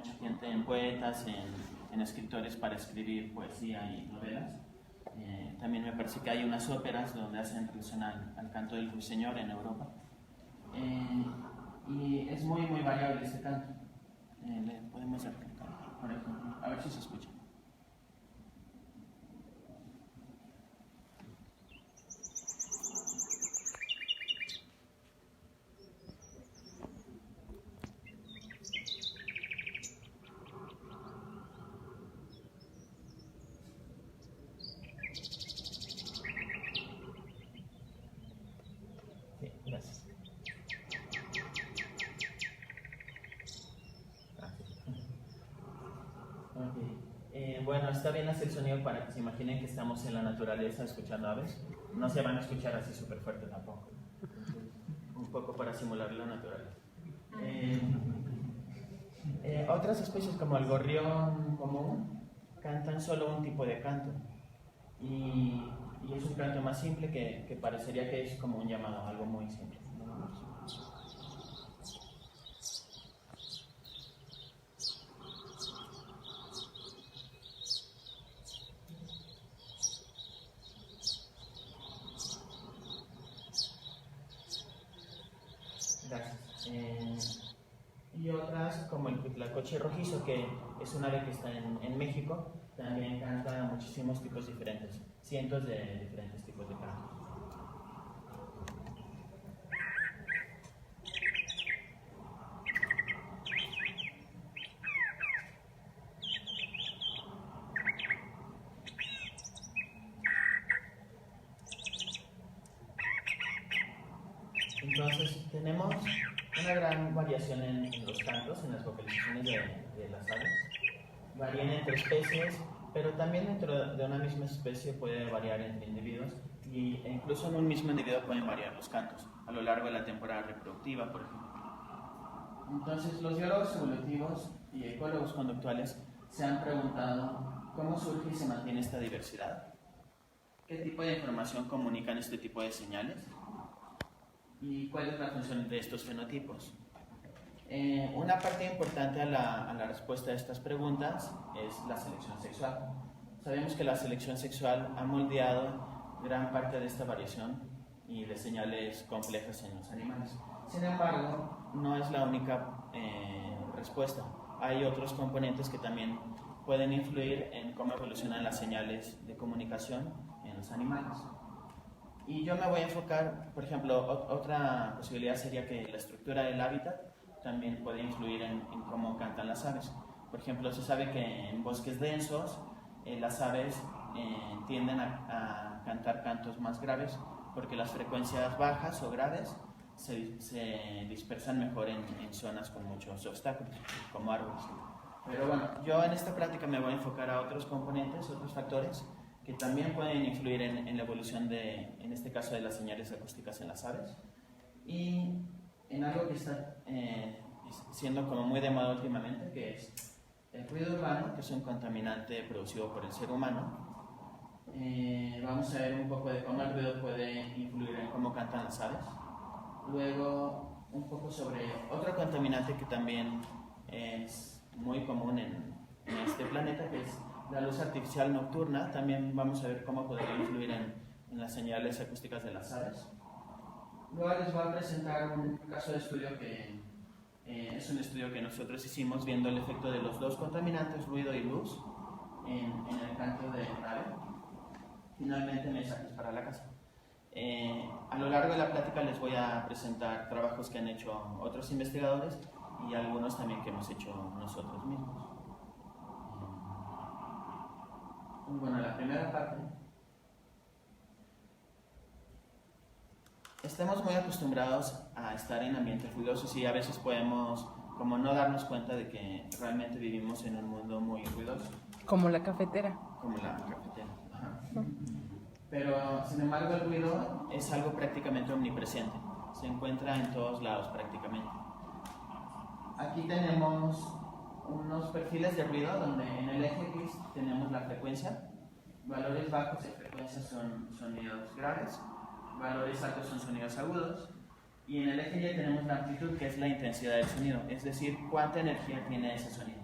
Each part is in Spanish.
mucha gente en poetas, en escritores para escribir poesía y novelas. También me parece que hay unas óperas donde hacen relación al canto del ruiseñor en Europa. Y es muy, muy variable este canto. Le podemos aplicar, por ejemplo, a ver si se escucha. Sí, gracias. Okay. Bueno, está bien hacer sonido para que se imaginen que estamos en la naturaleza escuchando aves. No se van a escuchar así súper fuerte tampoco. Un poco para simular la naturaleza. Otras especies como el gorrión común cantan solo un tipo de canto. Y es un canto más simple que parecería que es como un llamado, algo muy simple. Gracias. Y otras como el huitlacoche rojizo, que es un ave que está en México, también canta muchísimos tipos diferentes, cientos de diferentes tipos de cantos. Entonces tenemos una gran variación en los cantos, en las vocalizaciones de las aves. Varían entre especies, pero también dentro de una misma especie puede variar entre individuos e incluso en un mismo individuo pueden variar los cantos a lo largo de la temporada reproductiva, por ejemplo. Entonces los biólogos evolutivos y ecólogos conductuales se han preguntado cómo surge y se mantiene esta diversidad, qué tipo de información comunican este tipo de señales y cuál es la función de estos fenotipos. Una parte importante a la respuesta a estas preguntas es la selección sexual. Sabemos que la selección sexual ha moldeado gran parte de esta variación y de señales complejas en los animales. Sin embargo, no es la única respuesta. Hay otros componentes que también pueden influir en cómo evolucionan las señales de comunicación en los animales. Y yo me voy a enfocar, por ejemplo, otra posibilidad sería que la estructura del hábitat también puede influir en cómo cantan las aves. Por ejemplo, se sabe que en bosques densos las aves tienden a cantar cantos más graves porque las frecuencias bajas o graves se dispersan mejor en zonas con muchos obstáculos, como árboles. Pero bueno, yo en esta práctica me voy a enfocar a otros componentes, otros factores que también pueden influir en la evolución en este caso, de las señales acústicas en las aves. Y en algo que está siendo como muy de moda últimamente, que es el ruido urbano, que es un contaminante producido por el ser humano. Vamos a ver un poco de cómo el ruido puede influir en cómo cantan las aves. Luego, un poco sobre otro contaminante que también es muy común en este planeta, que es la luz artificial nocturna. También vamos a ver cómo podría influir en las señales acústicas de las aves. Luego les voy a presentar un caso de estudio que es un estudio que nosotros hicimos viendo el efecto de los dos contaminantes, ruido y luz, en el canto de ave. Finalmente, mensajes para la casa. A lo largo de la plática les voy a presentar trabajos que han hecho otros investigadores y algunos también que hemos hecho nosotros mismos. Bueno, la primera parte. Estamos muy acostumbrados a estar en ambientes ruidosos y a veces podemos como no darnos cuenta de que realmente vivimos en un mundo muy ruidoso. Como la cafetera. Como la cafetera. Ajá. Pero sin embargo el ruido es algo prácticamente omnipresente. Se encuentra en todos lados prácticamente. Aquí tenemos unos perfiles de ruido donde en el eje X tenemos la frecuencia. Valores bajos de frecuencia son sonidos graves, valores altos son sonidos agudos, y en el eje Y tenemos la amplitud, que es la intensidad del sonido, es decir, cuánta energía tiene ese sonido.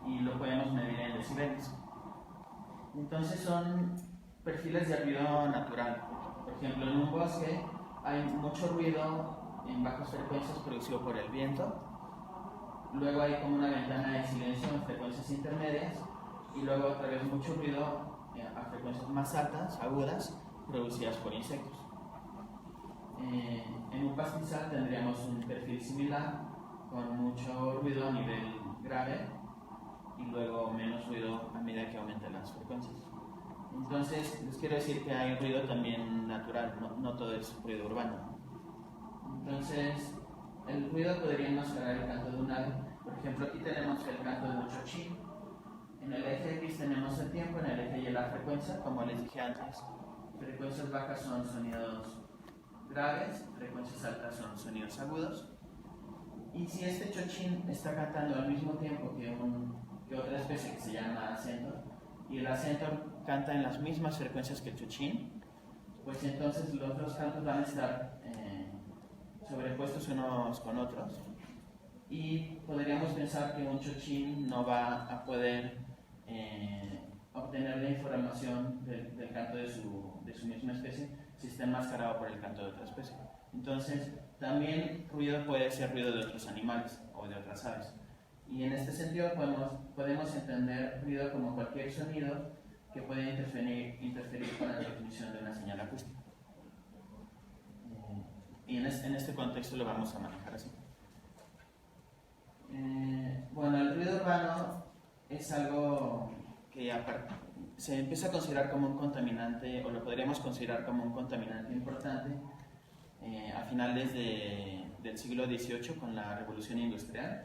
y lo podemos medir en decibeles. Entonces son perfiles de ruido natural. Por ejemplo, en un bosque hay mucho ruido en bajas frecuencias producido por el viento. Luego hay como una ventana de silencio en frecuencias intermedias y luego otra vez mucho ruido a frecuencias más altas, agudas, producidas por insectos. En un pastizal tendríamos un perfil similar con mucho ruido a nivel grave y luego menos ruido a medida que aumentan las frecuencias. Entonces, les quiero decir que hay ruido también natural, no todo es ruido urbano. Entonces, el ruido podría enmascarar el canto de un ave. Por ejemplo, aquí tenemos el canto de un chochín. En el eje X tenemos el tiempo, en el eje Y la frecuencia, como les dije antes. Frecuencias bajas son sonidos graves, frecuencias altas son sonidos agudos. Y si este chochín está cantando al mismo tiempo que otra especie que se llama acento, y el acento canta en las mismas frecuencias que el chochín, pues entonces los dos cantos van a estar sobrepuestos unos con otros. Y podríamos pensar que un chochín no va a poder obtener la información del canto de su misma especie si está enmascarado por el canto de otra especie. Entonces, también ruido puede ser ruido de otros animales o de otras aves. Y en este sentido podemos entender ruido como cualquier sonido que puede interferir con la transmisión de una señal acústica. Y en este contexto lo vamos a manejar así. Bueno, el ruido urbano es algo que se empieza a considerar como un contaminante, o lo podríamos considerar como un contaminante importante a finales del siglo XVIII con la Revolución Industrial.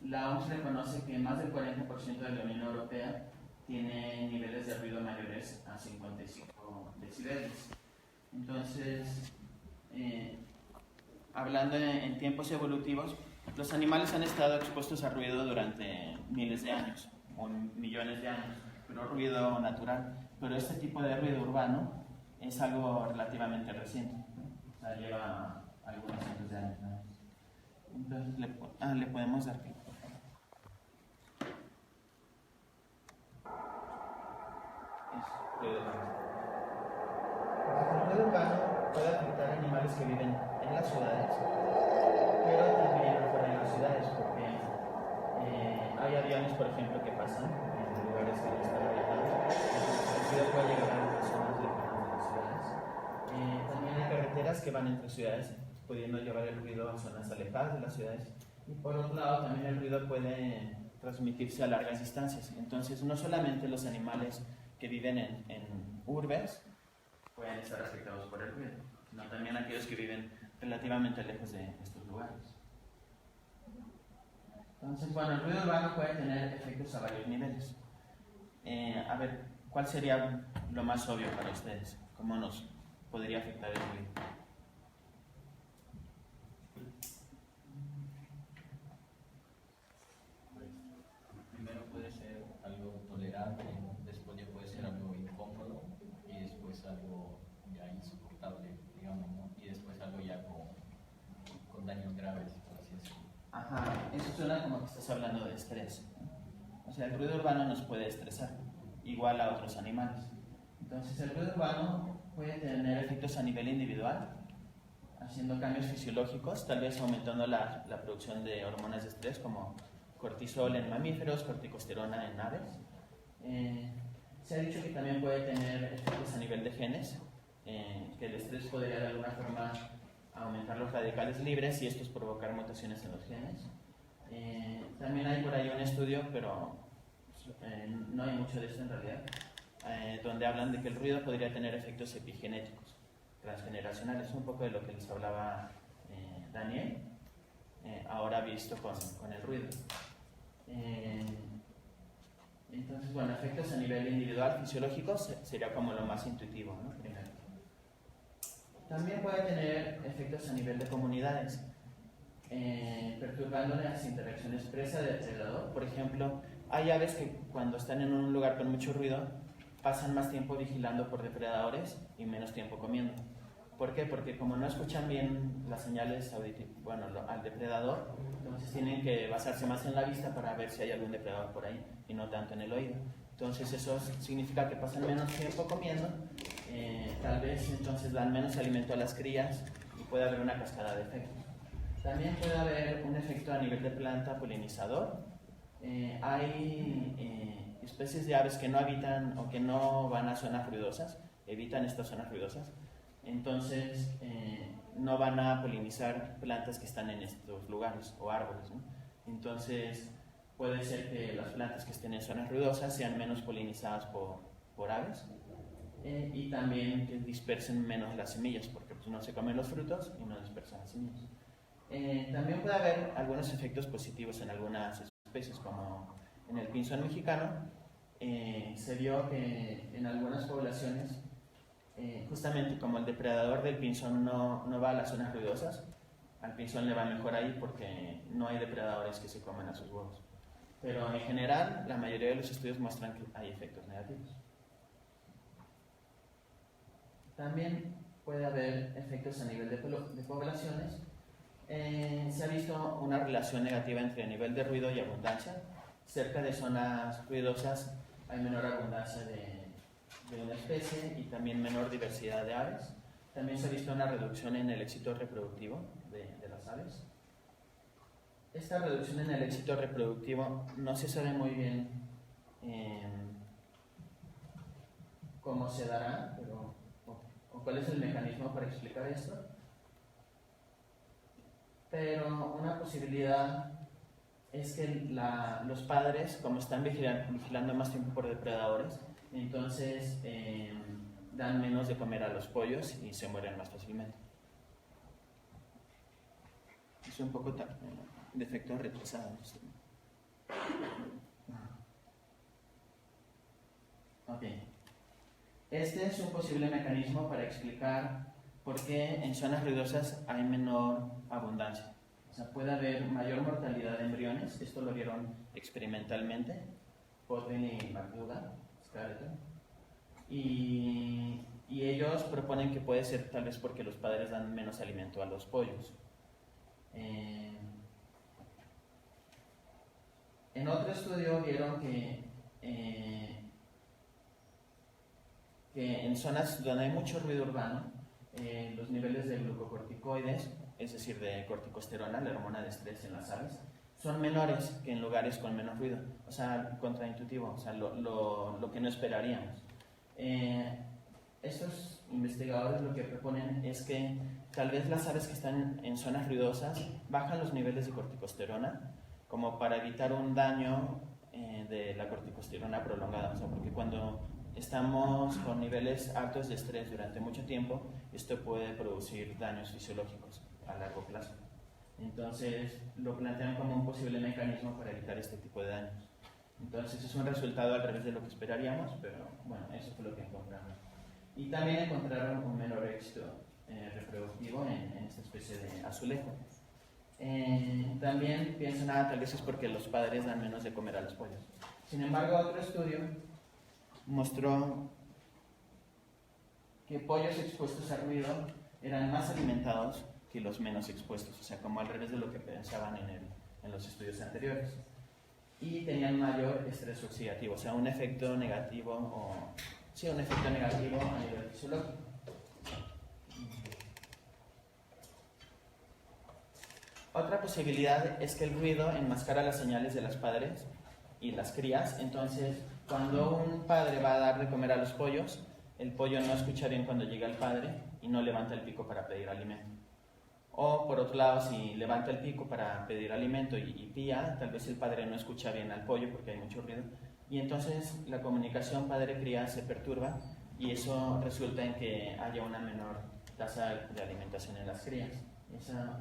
La OMS reconoce que más del 40% de la Unión Europea tiene niveles de ruido mayores a 55 decibeles. Entonces, hablando en tiempos evolutivos, los animales han estado expuestos a ruido durante miles de años, o millones de años, pero ruido natural. Pero este tipo de ruido urbano es algo relativamente reciente, ¿no? O sea, lleva algunos cientos de años, ¿no? Entonces, le podemos dar clic. Ruido urbano. El ruido urbano puede afectar a animales que viven en las ciudades, pero también fuera de las ciudades, porque hay aviones, por ejemplo, que pasan en lugares que no están habitados. El ruido puede llegar a las zonas lejanas de las ciudades. También hay carreteras que van entre ciudades, pudiendo llevar el ruido a zonas alejadas de las ciudades. Y por otro lado, también el ruido puede transmitirse a largas distancias. Entonces, no solamente los animales que viven en urbes pueden estar afectados por el ruido, sino también aquellos que viven relativamente lejos de estos lugares. Entonces, bueno, el ruido urbano puede tener efectos a varios niveles. A ver, ¿cuál sería lo más obvio para ustedes? ¿Cómo nos podría afectar el ruido? Primero puede ser algo tolerable, después ya puede ser algo incómodo y después algo ya insoportable, digamos, ¿no? Y después algo ya con daños graves, por así decirlo. Ajá, eso suena como que estás hablando de estrés, ¿no? O sea, el ruido urbano nos puede estresar, igual a otros animales. Entonces, el ruido urbano puede tener efectos a nivel individual, haciendo cambios fisiológicos, tal vez aumentando la producción de hormonas de estrés como cortisol en mamíferos, corticosterona en aves. Se ha dicho que también puede tener efectos a nivel de genes, que el estrés podría de alguna forma aumentar los radicales libres y estos provocar mutaciones en los genes. También hay por ahí un estudio, pero no hay mucho de esto en realidad, donde hablan de que el ruido podría tener efectos epigenéticos, transgeneracionales, un poco de lo que les hablaba Daniel, ahora visto con el ruido. Entonces, bueno, efectos a nivel individual, fisiológicos, sería como lo más intuitivo, ¿no? Primero. También puede tener efectos a nivel de comunidades, perturbando las interacciones presa-depredador. Por ejemplo, hay aves que cuando están en un lugar con mucho ruido pasan más tiempo vigilando por depredadores y menos tiempo comiendo. ¿Por qué? Porque como no escuchan bien las señales auditivas, bueno, al depredador, entonces tienen que basarse más en la vista para ver si hay algún depredador por ahí y no tanto en el oído. Entonces eso significa que pasan menos tiempo comiendo, tal vez entonces dan menos alimento a las crías y puede haber una cascada de efectos. También puede haber un efecto a nivel de planta polinizador. Hay especies de aves que no habitan o que no van a zonas ruidosas, evitan estas zonas ruidosas. Entonces no van a polinizar plantas que están en estos lugares o árboles, ¿no? Entonces puede ser que las plantas que estén en zonas ruidosas sean menos polinizadas por aves y también que dispersen menos las semillas, porque pues, no se comen los frutos y no dispersan las semillas. También puede haber algunos efectos positivos en algunas especies, como en el pinzón mexicano. Se vio que en algunas poblaciones, justamente como el depredador del pinzón no va a las zonas ruidosas, al pinzón le va mejor ahí porque no hay depredadores que se comen a sus huevos. Pero en general, la mayoría de los estudios muestran que hay efectos negativos. También puede haber efectos a nivel de poblaciones. Se ha visto una relación negativa entre el nivel de ruido y abundancia. Cerca de zonas ruidosas hay menor abundancia de una especie y también menor diversidad de aves. También se ha visto una reducción en el éxito reproductivo de las aves. Esta reducción en el éxito reproductivo no se sabe muy bien cómo se dará, o cuál es el mecanismo para explicar esto. Pero una posibilidad es que los padres, como están vigilando más tiempo por depredadores, entonces dan menos de comer a los pollos y se mueren más fácilmente. Es un poco de efecto retrasado. Ok. Este es un posible mecanismo para explicar por qué en zonas ruidosas hay menor abundancia. O sea, puede haber mayor mortalidad de embriones. Esto lo vieron experimentalmente Podvin y McDougall, y ellos proponen que puede ser tal vez porque los padres dan menos alimento a los pollos. En otro estudio vieron que en zonas donde hay mucho ruido urbano, los niveles de glucocorticoides, es decir, de corticosterona, la hormona de estrés en las aves, son menores que en lugares con menos ruido. O sea, contraintuitivo, o sea, lo que no esperaríamos. Estos investigadores lo que proponen es que tal vez las aves que están en zonas ruidosas bajan los niveles de corticosterona como para evitar un daño de la corticosterona prolongada. O sea, porque cuando estamos con niveles altos de estrés durante mucho tiempo, esto puede producir daños fisiológicos a largo plazo. Entonces lo plantean como un posible mecanismo para evitar este tipo de daños. Entonces es un resultado al revés de lo que esperaríamos, pero bueno, eso fue lo que encontraron. Y también encontraron un menor éxito reproductivo en esta especie de azulejo. También piensan, tal vez es porque los padres dan menos de comer a los pollos. Sin embargo, otro estudio mostró que pollos expuestos a ruido eran más alimentados que los menos expuestos, o sea, como al revés de lo que pensaban en los estudios anteriores. Y tenían mayor estrés oxidativo, o sea, un efecto negativo a nivel fisiológico. Otra posibilidad es que el ruido enmascara las señales de los padres y las crías. Entonces, cuando un padre va a dar de comer a los pollos, el pollo no escucha bien cuando llega el padre y no levanta el pico para pedir alimento. O por otro lado, si levanta el pico para pedir alimento y pía, tal vez el padre no escucha bien al pollo porque hay mucho ruido. Y entonces la comunicación padre-cría se perturba y eso resulta en que haya una menor tasa de alimentación en las crías.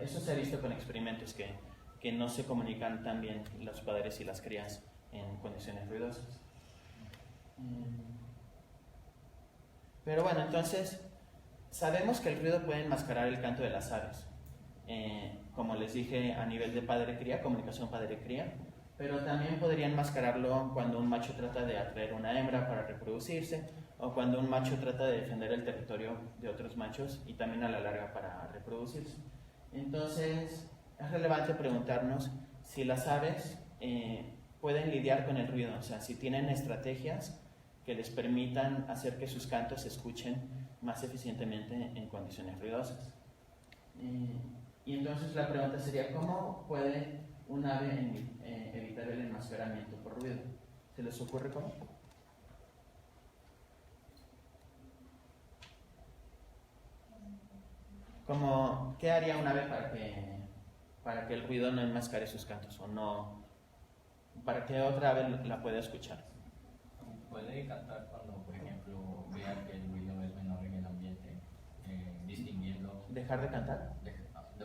Eso se ha visto con experimentos que no se comunican tan bien los padres y las crías en condiciones ruidosas. Pero bueno, entonces sabemos que el ruido puede enmascarar el canto de las aves. Como les dije, a nivel de padre-cría, comunicación padre-cría, pero también podría enmascararlo cuando un macho trata de atraer una hembra para reproducirse, o cuando un macho trata de defender el territorio de otros machos y también a la larga para reproducirse. Entonces, es relevante preguntarnos si las aves pueden lidiar con el ruido, o sea, si tienen estrategias que les permitan hacer que sus cantos se escuchen más eficientemente en condiciones ruidosas. Y entonces la pregunta sería, ¿cómo puede un ave evitar el enmascaramiento por ruido? ¿Se les ocurre cómo? ¿Qué haría un ave para que el ruido no enmascare sus cantos? O no, ¿para que otra ave la pueda escuchar? Puede cantar cuando, por ejemplo, vea que el ruido es menor en el ambiente, distinguiendo. ¿Dejar de cantar?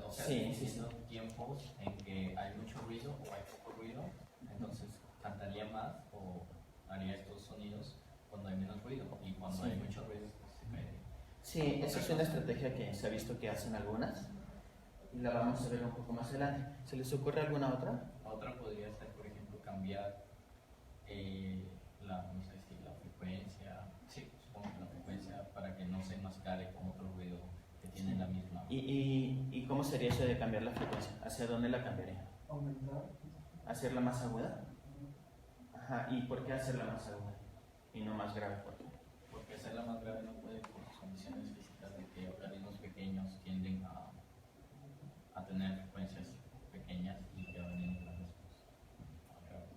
O sea, Sí, distinguiendo tiempos en que hay mucho ruido o hay poco ruido, entonces cantaría más o haría estos sonidos cuando hay menos ruido, y cuando hay mucho ruido, pues se caería. Sí, esa es una estrategia que se ha visto que hacen algunas y la vamos a ver un poco más adelante. ¿Se les ocurre alguna otra? Otra podría ser, por ejemplo, cambiar no sé si la frecuencia, sí, supongo que la frecuencia, para que no se enmascare con otro ruido que tiene la misma. ¿Y cómo sería eso de cambiar la frecuencia? ¿Hacia dónde la cambiaría? Aumentar. ¿Hacerla más aguda? Ajá, ¿y por qué hacerla más aguda? Y no más grave, ¿por qué? Porque hacerla más grave no puede por sus condiciones físicas de que organismos pequeños tienden a tener frecuencias pequeñas y que van en organismos graves.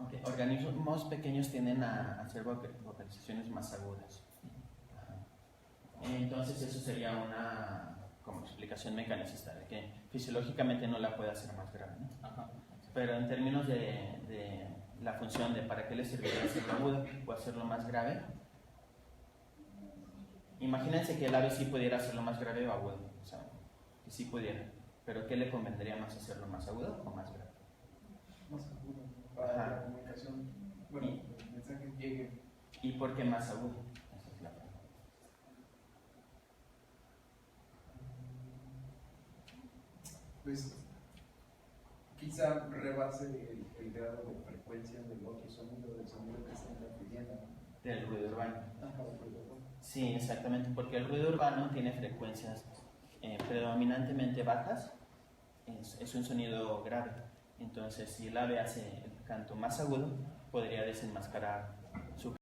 Okay. Organismos pequeños tienden a hacer vocalizaciones más agudas. Ajá. Entonces eso sería una como explicación mecanicista de que fisiológicamente no la puede hacer más grave, ¿no? Ajá. Pero en términos de la función de para qué le serviría hacerlo agudo o hacerlo más grave, imagínense que el ave sí pudiera hacerlo más grave o agudo, o sea, que sí pudiera, pero ¿qué le convendría más, hacerlo más agudo o más grave? Más agudo, para Ajá. la comunicación, bueno, el mensaje llegue. ¿Y por qué más agudo? Esa es la pregunta. Pues quizá rebase el grado de frecuencia del otro sonido, del sonido que están refiriendo. Del ruido urbano. Ajá, del ruido urbano. Sí, exactamente, porque el ruido urbano tiene frecuencias predominantemente bajas, es un sonido grave. Entonces, si el ave hace el canto más agudo, podría desenmascarar su